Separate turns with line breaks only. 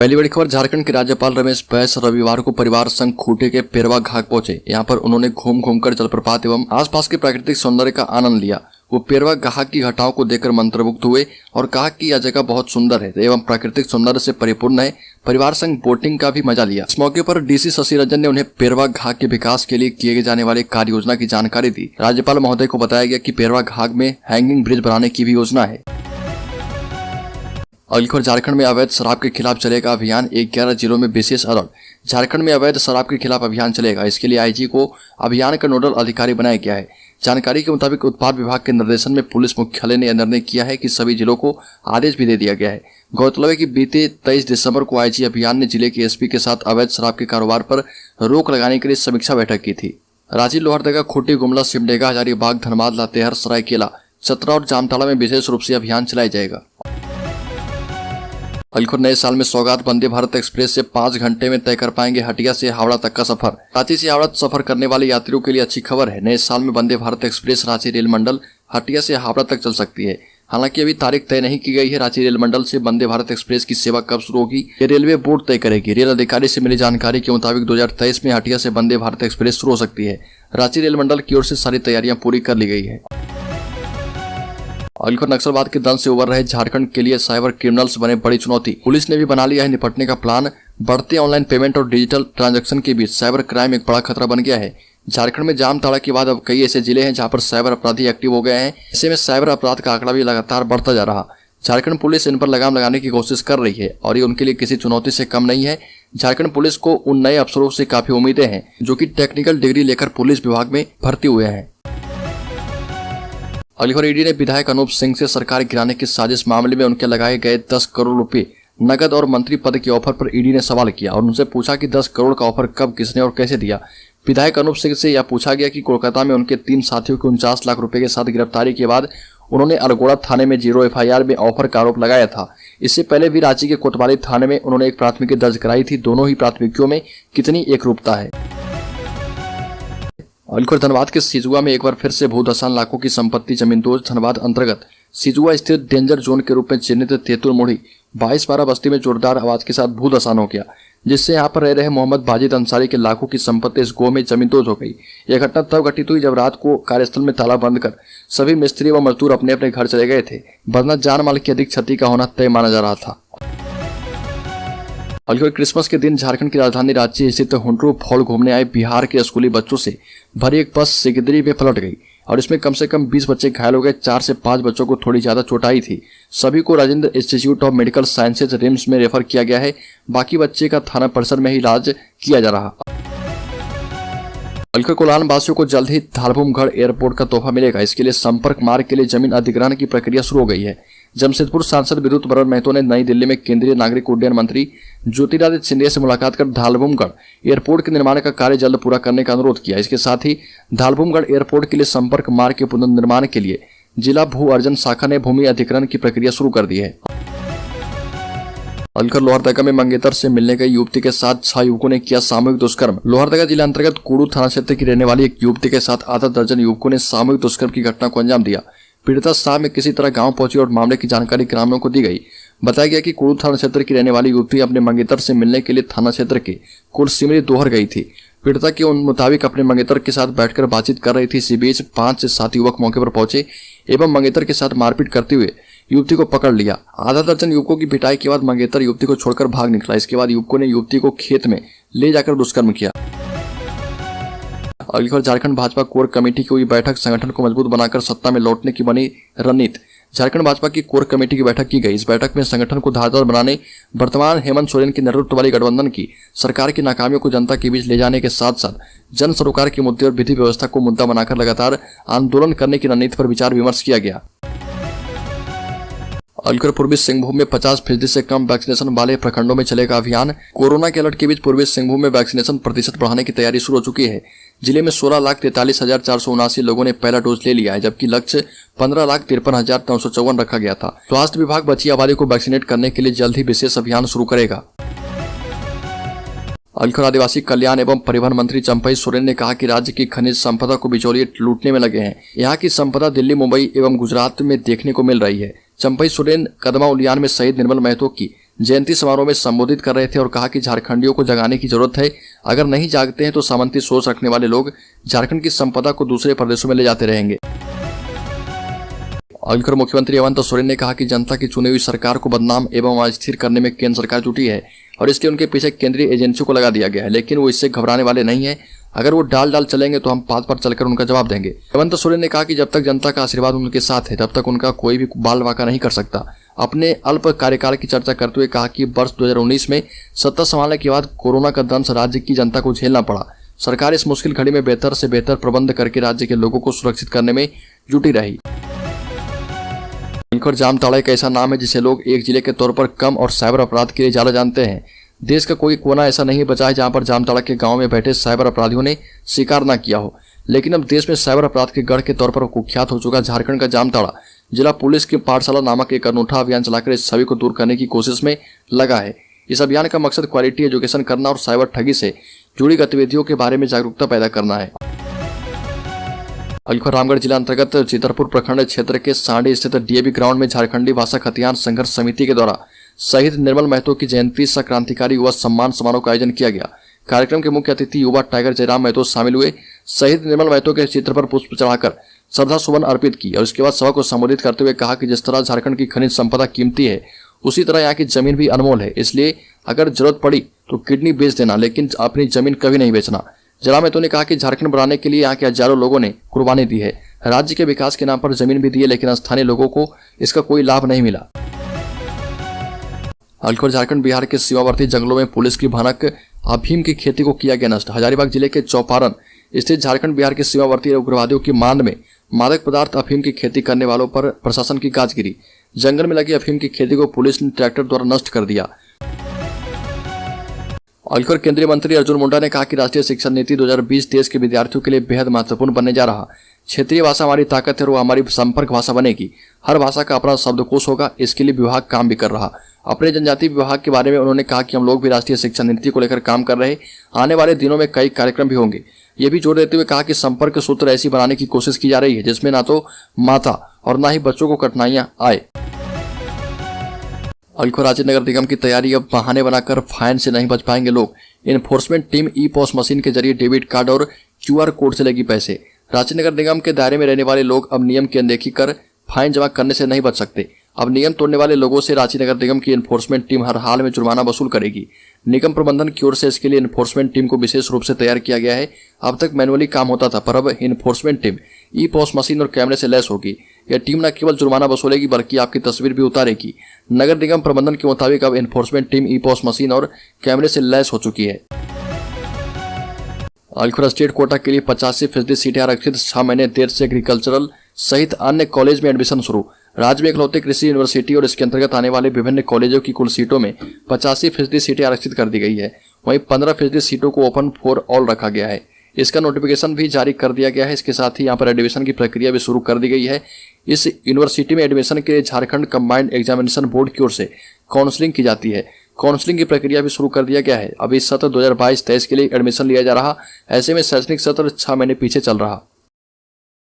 पहली बड़ी खबर, झारखंड के राज्यपाल रमेश बैस रविवार को परिवार संग खूंटे के पेरवा घाट पहुंचे। यहां पर उन्होंने घूम घूमकर जलप्रपात एवं आसपास के प्राकृतिक सौंदर्य का आनंद लिया। वो पेरवा घाट की घटाओं को देखकर मंत्रमुग्ध हुए और कहा कि यह जगह बहुत सुंदर है एवं प्राकृतिक सौंदर्य से परिपूर्ण है। परिवार संग बोटिंग का भी मजा लिया। इस मौके पर डीसी शशि रंजन ने उन्हें पेरवा घाट के विकास के लिए किए जाने वाले कार्य योजना की जानकारी दी। राज्यपाल महोदय को बताया गया कि पेरवा घाट में हैंगिंग ब्रिज बनाने की भी योजना है। अगली खबर, झारखंड में अवैध शराब के खिलाफ चलेगा अभियान, 11 जिलों में विशेष अलर्ट। झारखंड में अवैध शराब के खिलाफ अभियान चलेगा। इसके लिए आईजी को अभियान का नोडल अधिकारी बनाया गया है। जानकारी के मुताबिक उत्पाद विभाग के निर्देशन में पुलिस मुख्यालय ने यह निर्णय किया है कि सभी जिलों को आदेश भी दे दिया गया है। गौरतलब है कि बीते 23 दिसंबर को आईजी अभियान ने जिले के एसपी के साथ अवैध शराब के कारोबार पर रोक लगाने के लिए समीक्षा बैठक की थी। रांची, लोहरदगा, खूंटी, गुमला, सिमडेगा, हजारीबाग, धनबाद, लातेहार, सरायकेला, चतरा और जामताड़ा में विशेष रूप से अभियान चलाया जाएगा। अगली नए साल में सौगात, वंदे भारत एक्सप्रेस से 5 घंटे में तय कर पाएंगे हटिया से हावड़ा तक का सफर। रांची से हावड़ा सफर करने वाले यात्रियों के लिए अच्छी खबर है। नए साल में वंदे भारत एक्सप्रेस रांची रेल मंडल हटिया से हावड़ा तक चल सकती है। हालांकि अभी तारीख तय नहीं की गई है। रांची रेल मंडल से वंदे भारत एक्सप्रेस की सेवा कब शुरू होगी, ये रेलवे बोर्ड तय करेगी। रेल अधिकारी से मिली जानकारी के मुताबिक 2023 में हटिया से वंदे भारत एक्सप्रेस शुरू हो सकती है। रांची रेल मंडल की ओर से सारी तैयारियां पूरी कर ली गई है। अगली खबर, नक्सलवाद के दंश से उबर रहे झारखंड के लिए साइबर क्रिमिनल्स बने बड़ी चुनौती। पुलिस ने भी बना लिया है निपटने का प्लान। बढ़ते ऑनलाइन पेमेंट और डिजिटल ट्रांजैक्शन के बीच साइबर क्राइम एक बड़ा खतरा बन गया है। झारखंड में जामताड़ा के बाद अब कई ऐसे जिले हैं जहां पर साइबर अपराधी एक्टिव हो गए हैं। ऐसे में साइबर अपराध का आंकड़ा भी लगातार बढ़ता जा रहा। झारखंड पुलिस इन पर लगाम लगाने की कोशिश कर रही है और ये उनके लिए किसी चुनौती से कम नहीं है। झारखंड पुलिस को उन नए अफसरों से काफी उम्मीदें हैं जो कि टेक्निकल डिग्री लेकर पुलिस विभाग में भर्ती हुए हैं। अगली खबर, ईडी ने विधायक अनूप सिंह से सरकार गिराने की साजिश मामले में उनके लगाए गए 10 करोड़ रुपए नकद और मंत्री पद के ऑफर पर ईडी ने सवाल किया और उनसे पूछा कि 10 करोड़ का ऑफर कब, किसने और कैसे दिया। विधायक अनूप सिंह से यह पूछा गया कि कोलकाता में उनके 3 साथियों की 49 लाख रुपए के साथ गिरफ्तारी के बाद उन्होंने अरगोड़ा थाने में 0 FIR में ऑफर का आरोप लगाया था। इससे पहले भी रांची के कोतवाली थाने में उन्होंने एक प्राथमिकी दर्ज कराई थी। दोनों ही प्राथमिकियों में कितनी एकरूपता है। और धनबाद के सिजुआ में एक बार फिर से भूधसान, लाखों की संपत्ति जमींदोज। धनबाद अंतर्गत सिजुआ स्थित डेंजर जोन के रूप में चिन्हित तेतुर मुड़ी 22-12 बस्ती में जोरदार आवाज के साथ भूधसान हो गया, जिससे यहाँ पर रह रहे मोहम्मद बाजिद अंसारी के लाखों की संपत्ति इस गांव में जमींदोज हो गई। यह घटना तब घटित हुई जब रात को कार्यस्थल में ताला बंद कर सभी मिस्त्री व मजदूर अपने अपने घर चले गए थे, वरना जान माल की अधिक क्षति का होना तय माना जा रहा था। और क्रिसमस के दिन झारखंड की राजधानी रांची स्थित हुंड्रू फॉल घूमने आए बिहार के स्कूली बच्चों से भरी एक बस सिगदरी में पलट गई और इसमें कम से कम 20 बच्चे घायल हो गए। 4 से 5 बच्चों को थोड़ी ज्यादा चोट आई थी। सभी को Rajendra institute of medical sciences RIMS में रेफर किया गया है। बाकी बच्चे का थाना परिसर में ही इलाज किया जा रहा। कोल्हान वासियों को जल्द ही धालभूमगढ़ एयरपोर्ट का तोहफा मिलेगा। इसके लिए संपर्क मार्ग के लिए जमीन अधिग्रहण की प्रक्रिया शुरू हो गई है। जमशेदपुर सांसद विद्युत बरण महतो ने नई दिल्ली में केंद्रीय नागरिक उड्डयन मंत्री ज्योतिरादित्य सिंधिया से मुलाकात कर धालभूमगढ़ एयरपोर्ट के निर्माण का कार्य जल्द पूरा करने का अनुरोध किया। इसके साथ ही धालभूमगढ़ एयरपोर्ट के लिए संपर्क मार्ग के पुनर्निर्माण के लिए जिला भू अर्जन शाखा ने भूमि अधिग्रहण की प्रक्रिया शुरू कर दी है। अलकर लोहरदगा में मंगेतर से मिलने गई युवती के साथ 6 युवकों ने किया सामूहिक दुष्कर्म। लोहरदगा जिला अंतर्गत कुड़ू थाना क्षेत्र की रहने वाली एक युवती के साथ आधा दर्जन युवकों ने सामूहिक दुष्कर्म की घटना को अंजाम दिया। पीड़िता शाम में किसी तरह गांव पहुंची और मामले की जानकारी ग्रामीणों को दी गई। बताया गया कि कुड़ू थाना क्षेत्र की रहने वाली युवती अपने मंगेतर से मिलने के लिए थाना क्षेत्र के कुलसिमरी दोहर गई थी। पीड़िता के मुताबिक अपने मंगेतर के साथ बैठकर बातचीत कर रही थी। इसी बीच 5 से 7 युवक मौके पर पहुंचे एवं मंगेतर के साथ मारपीट करते हुए युवती को पकड़ लिया। आधा दर्जन युवकों की पिटाई के बाद मंगेतर युवती को छोड़कर भाग निकला। इसके बाद युवकों ने युवती को खेत में ले जाकर दुष्कर्म किया। अगली खबर, झारखंड भाजपा कोर कमेटी की हुई बैठक, संगठन को मजबूत बनाकर सत्ता में लौटने की बनी रणनीति। झारखंड भाजपा की कोर कमेटी की बैठक की गई। इस बैठक में संगठन को धारदार बनाने, वर्तमान हेमंत सोरेन के नेतृत्व वाली गठबंधन की सरकार की नाकामियों को जनता के बीच ले जाने के साथ साथ जन सरोकार के मुद्दे और विधि व्यवस्था को मुद्दा बनाकर लगातार आंदोलन करने की रणनीति पर विचार विमर्श किया गया। अलकर पूर्वी सिंहभूम में 50% से कम वैक्सीनेशन वाले प्रखंडों में चलेगा अभियान। कोरोना के अलर्ट के बीच पूर्वी सिंहभूम में वैक्सीनेशन प्रतिशत बढ़ाने की तैयारी शुरू हो चुकी है। जिले में 16,43,479 लोगों ने पहला डोज ले लिया है, जबकि लक्ष्य 15,53,954 रखा गया था। स्वास्थ्य विभाग बची आबादी को वैक्सीनेट करने के लिए जल्द ही विशेष अभियान शुरू करेगा। अलखर आदिवासी कल्याण एवं परिवहन मंत्री चंपई सोरेन ने कहा कि राज्य की खनिज संपदा को बिचौलिए लूटने में लगे हैं। यहाँ की संपदा दिल्ली, मुंबई एवं गुजरात में देखने को मिल रही है। चंपई सोरेन कदमा उलियान में शहीद निर्मल महतो की जयंती समारोह में संबोधित कर रहे थे और कहा कि झारखंडियों को जगाने की जरूरत है। अगर नहीं जागते हैं तो सामंती सोच रखने वाले लोग झारखंड की संपदा को दूसरे प्रदेशों में ले जाते रहेंगे। आखिर मुख्यमंत्री हेमंत सोरेन ने कहा कि जनता की चुनी हुई सरकार को बदनाम एवं अस्थिर करने में केंद्र सरकार जुटी है और इसलिए उनके पीछे केंद्रीय एजेंसियों को लगा दिया गया है, लेकिन वो इससे घबराने वाले नहीं है। अगर वो डाल चलेंगे तो हम पात पर चलकर उनका जवाब देंगे। हेमंत सोरेन ने कहा कि जब तक जनता का आशीर्वाद उनके साथ है तब तक उनका कोई भी बाल वाका नहीं कर सकता। अपने अल्प कार्यकाल की चर्चा करते हुए कहा कि वर्ष 2019 में सत्ता संभालने के बाद कोरोना का दंश राज्य की जनता को झेलना पड़ा। सरकार इस मुश्किल घड़ी में बेहतर से बेहतर प्रबंध करके राज्य के लोगों को सुरक्षित करने में जुटी रही। जामताड़ा एक ऐसा नाम है जिसे लोग एक जिले के तौर पर कम और साइबर अपराध के लिए ज्यादा जानते हैं। देश का कोई कोना ऐसा नहीं बचा है जहां पर जामताड़ा के गांव में बैठे साइबर अपराधियों ने शिकार न किया हो। लेकिन अब देश में साइबर अपराध के गढ़ के तौर पर कुख्यात हो चुका झारखंड का जामताड़ा जिला पुलिस की पाठशाला नामक एक अनूठा अभियान चलाकर इस छवि को दूर करने की कोशिश में लगा है। इस अभियान का मकसद क्वालिटी एजुकेशन करना और साइबर ठगी से जुड़ी गतिविधियों के बारे में जागरूकता पैदा करना है। अलीखोर रामगढ़ जिला अंतर्गत चितरपुर प्रखंड क्षेत्र के सांडी स्थित डीएवी ग्राउंड में झारखंडी भाषा खतियान संघर्ष समिति के द्वारा शहीद निर्मल महतो की जयंती सह क्रांतिकारी युवा सम्मान समारोह का आयोजन किया गया। कार्यक्रम के मुख्य अतिथि युवा टाइगर जयराम महतो शामिल हुए। शहीद निर्मल महतो के चित्र पर पुष्प चढ़ाकर श्रद्धा सुमन अर्पित की और इसके बाद सभा को संबोधित करते हुए कहा कि जिस तरह झारखंड की खनिज संपदा कीमती है उसी तरह यहाँ की जमीन भी अनमोल है, इसलिए अगर जरूरत पड़ी तो किडनी बेच देना, लेकिन अपनी जमीन कभी नहीं बेचना। जयराम महतो ने कहा कि झारखंड बनाने के लिए यहाँ के हजारों लोगों ने कुर्बानी दी है। राज्य के विकास के नाम पर जमीन भी दी है, लेकिन स्थानीय लोगों को इसका कोई लाभ नहीं मिला। अलीखोर झारखंड बिहार के सीमावर्ती जंगलों में पुलिस की भनक अफीम की खेती को किया गया नष्ट। हजारीबाग जिले के चौपारण स्थित झारखंड बिहार के सीमावर्ती उग्रवादियों की मांद में मादक पदार्थ अफीम की खेती करने वालों पर प्रशासन की गाज गिरी। जंगल में लगी अफीम की खेती को पुलिस ने ट्रैक्टर द्वारा नष्ट कर दिया। अलीखोर केंद्रीय मंत्री अर्जुन मुंडा ने कहा कि राष्ट्रीय शिक्षा नीति 2020 देश के विद्यार्थियों के लिए बेहद महत्वपूर्ण बनने जा रहा। क्षेत्रीय भाषा हमारी ताकत है और वो हमारी संपर्क भाषा बनेगी। हर भाषा का अपना शब्दकोश होगा, इसके लिए विभाग काम भी कर रहा। अपने जनजाति विभाग के बारे में उन्होंने कहा कि हम लोग भी राष्ट्रीय शिक्षा नीति को लेकर काम कर रहे। आने वाले दिनों में कई कार्यक्रम भी होंगे। ये भी जोर देते हुए कहा कि संपर्क सूत्र ऐसी बनाने की कोशिश की जा रही है जिसमें ना तो माता और ना ही बच्चों को कठिनाइयां आए। अलीखोर रांची नगर निगम की तैयारी, अब बहाने बनाकर फाइन से नहीं बच पाएंगे लोग। Enforcement team e POS machine के जरिए डेबिट कार्ड और क्यूआर कोड से लेगी पैसे। रांची नगर निगम के दायरे में रहने वाले लोग अब नियम की अनदेखी कर फाइन जमा करने से नहीं बच सकते। अब नियम तोड़ने वाले लोगों से रांची नगर निगम की इन्फोर्समेंट टीम हर हाल में जुर्माना वसूल करेगी। निगम प्रबंधन की ओर से इसके लिए इन्फोर्समेंट टीम को विशेष रूप से तैयार किया गया है। अब तक मैनुअली काम होता था, पर अब enforcement team e POS machine और कैमरे से लैस होगी। यह टीम न केवल जुर्माना वसूलेगी बल्कि आपकी तस्वीर भी उतारेगी। नगर निगम प्रबंधन के मुताबिक अब enforcement team e POS machine और कैमरे से लैस हो चुकी है। अलीखोर स्टेट कोटा के लिए 85% सीटें आरक्षित। 6 महीने देर से एग्रीकल्चरल सहित अन्य कॉलेज में एडमिशन शुरू। राज्य में इकलौते कृषि यूनिवर्सिटी और इसके अंतर्गत आने वाले विभिन्न कॉलेजों की कुल सीटों में 85% सीटें आरक्षित कर दी गई है। वहीं 15% सीटों को ओपन फॉर ऑल रखा गया है। इसका नोटिफिकेशन भी जारी कर दिया गया है। इसके साथ ही यहाँ पर एडमिशन की प्रक्रिया भी शुरू कर दी गई है। इस यूनिवर्सिटी में एडमिशन के लिए झारखंड कंबाइंड एग्जामिनेशन बोर्ड की ओर से काउंसलिंग की जाती है। काउंसलिंग की प्रक्रिया भी शुरू कर दिया गया है। अब इस सत्र 2022-23 के लिए एडमिशन लिया जा रहा। ऐसे में शैक्षणिक सत्र 6 महीने पीछे चल रहा।